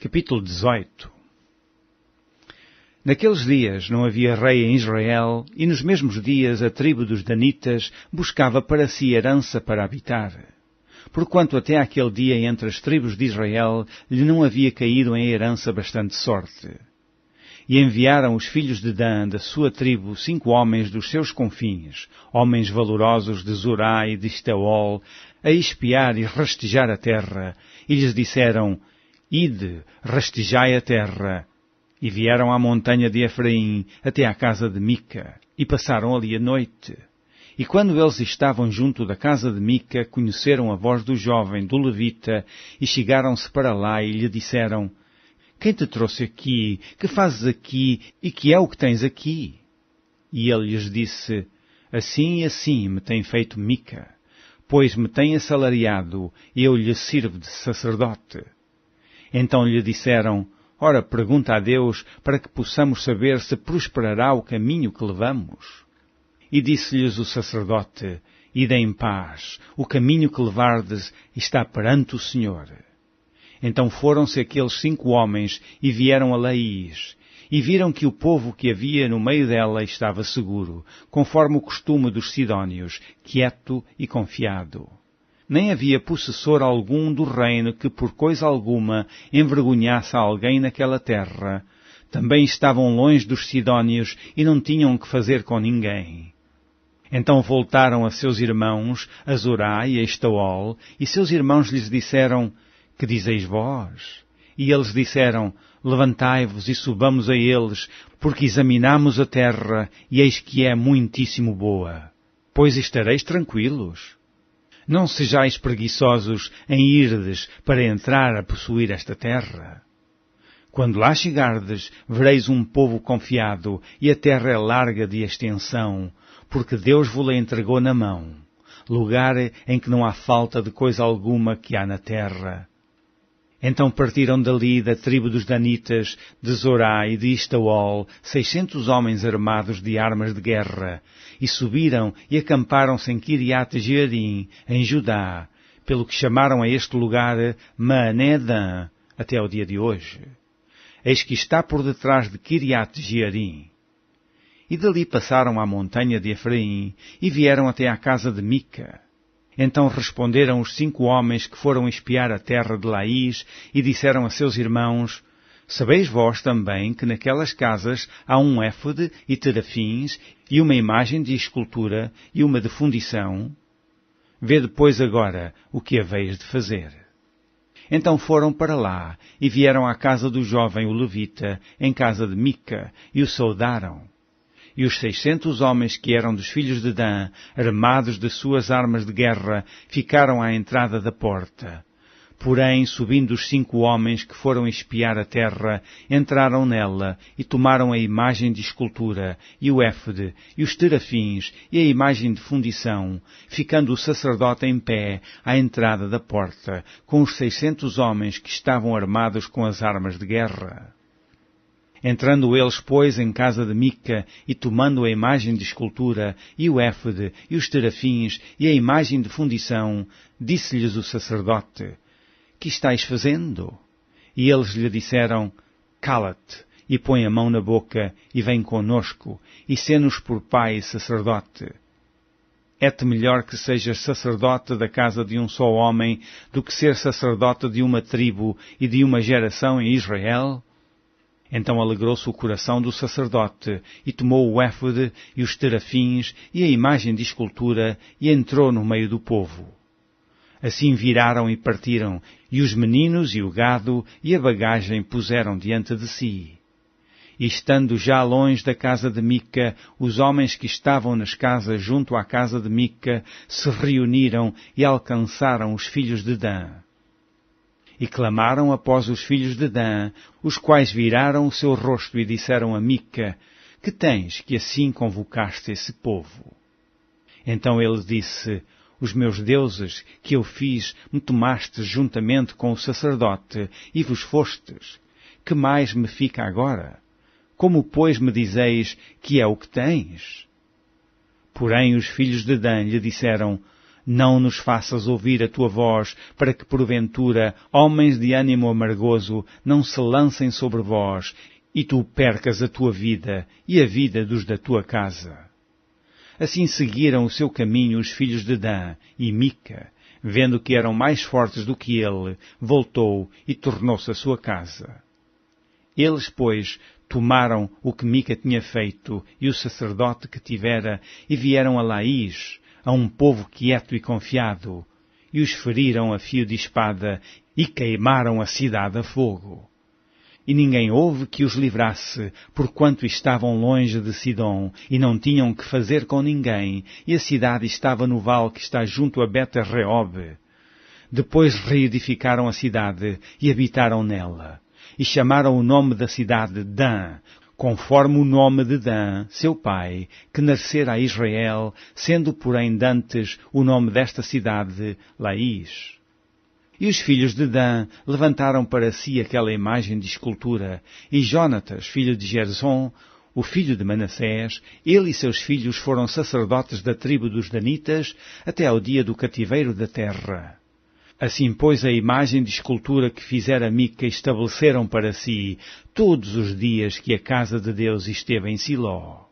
Capítulo 18. Naqueles dias não havia rei em Israel, e nos mesmos dias a tribo dos Danitas buscava para si herança para habitar. Porquanto até aquele dia entre as tribos de Israel lhe não havia caído em herança bastante sorte. E enviaram os filhos de Dan da sua tribo 5 homens dos seus confins, homens valorosos de Zorá e de Estaol, a espiar e rastejar a terra, e lhes disseram: Ide, rastejai a terra. E vieram à montanha de Efraim, até à casa de Mica, e passaram ali a noite. E quando eles estavam junto da casa de Mica, conheceram a voz do jovem, do levita, e chegaram-se para lá e lhe disseram: Quem te trouxe aqui? Que fazes aqui? E que é o que tens aqui? E ele lhes disse: Assim e assim me tem feito Mica, pois me tem assalariado, e eu lhe sirvo de sacerdote. Então lhe disseram: Ora, pergunta a Deus, para que possamos saber se prosperará o caminho que levamos. E disse-lhes o sacerdote: Ide em paz, o caminho que levardes está perante o Senhor. Então foram-se aqueles 5 homens e vieram a Laís, e viram que o povo que havia no meio dela estava seguro, conforme o costume dos sidónios, quieto e confiado. Nem havia possessor algum do reino que por coisa alguma envergonhasse a alguém naquela terra. Também estavam longe dos sidónios e não tinham que fazer com ninguém. Então voltaram a seus irmãos, a Zorá e a Estaol, e seus irmãos lhes disseram: Que dizeis vós? E eles disseram: Levantai-vos e subamos a eles, porque examinamos a terra, e eis que é muitíssimo boa. Pois estareis tranquilos. Não sejais preguiçosos em irdes para entrar a possuir esta terra. Quando lá chegardes, vereis um povo confiado, e a terra é larga de extensão, porque Deus vos-la entregou na mão, lugar em que não há falta de coisa alguma que há na terra. Então partiram dali da tribo dos Danitas, de Zorá e de Estaol, 600 homens armados de armas de guerra, e subiram e acamparam-se em Kiriat-Jearim, em Judá, pelo que chamaram a este lugar Maané-Dan, até ao dia de hoje. Eis que está por detrás de Kiriat-Jearim. E dali passaram à montanha de Efraim, e vieram até à casa de Mica. Então responderam os 5 homens que foram espiar a terra de Laís, e disseram a seus irmãos: Sabeis vós também que naquelas casas há um éfode e terafins, e uma imagem de escultura, e uma de fundição? Vede, pois, agora o que haveis de fazer. Então foram para lá, e vieram à casa do jovem o levita, em casa de Mica, e o saudaram. E os 600 homens que eram dos filhos de Dan, armados de suas armas de guerra, ficaram à entrada da porta. Porém, subindo os 5 homens que foram espiar a terra, entraram nela e tomaram a imagem de escultura, e o éfode, e os terafins, e a imagem de fundição, ficando o sacerdote em pé à entrada da porta, com os 600 homens que estavam armados com as armas de guerra. Entrando eles, pois, em casa de Mica, e tomando a imagem de escultura, e o éfode, e os terafins, e a imagem de fundição, disse-lhes o sacerdote: Que estáis fazendo? E eles lhe disseram: Cala-te, e põe a mão na boca, e vem conosco, e sê-nos por pai e sacerdote. É-te melhor que sejas sacerdote da casa de um só homem, do que ser sacerdote de uma tribo e de uma geração em Israel? Então alegrou-se o coração do sacerdote, e tomou o éfode, e os terafins, e a imagem de escultura, e entrou no meio do povo. Assim viraram e partiram, e os meninos e o gado e a bagagem puseram diante de si. E estando já longe da casa de Mica, os homens que estavam nas casas junto à casa de Mica se reuniram e alcançaram os filhos de Dan. E clamaram após os filhos de Dan, os quais viraram o seu rosto e disseram a Mica: Que tens que assim convocaste esse povo? Então ele disse: Os meus deuses que eu fiz me tomastes juntamente com o sacerdote e vos fostes. Que mais me fica agora? Como, pois, me dizeis que é o que tens? Porém os filhos de Dan lhe disseram: Não nos faças ouvir a tua voz, para que porventura homens de ânimo amargoso não se lancem sobre vós, e tu percas a tua vida e a vida dos da tua casa. Assim seguiram o seu caminho os filhos de Dan, e Mica, vendo que eram mais fortes do que ele, voltou e tornou-se à sua casa. Eles, pois, tomaram o que Mica tinha feito e o sacerdote que tivera, e vieram a Laís, a um povo quieto e confiado, e os feriram a fio de espada, e queimaram a cidade a fogo. E ninguém houve que os livrasse, porquanto estavam longe de Sidom, e não tinham que fazer com ninguém, e a cidade estava no vale que está junto a Bet-reob. Depois reedificaram a cidade, e habitaram nela, e chamaram o nome da cidade Dan, conforme o nome de Dan, seu pai, que nascera a Israel, sendo porém dantes o nome desta cidade Laís. E os filhos de Dan levantaram para si aquela imagem de escultura, e Jonatas, filho de Gerson, o filho de Manassés, ele e seus filhos foram sacerdotes da tribo dos Danitas até ao dia do cativeiro da terra. Assim, pois, a imagem de escultura que fizera Mica estabeleceram para si todos os dias que a casa de Deus esteve em Siló.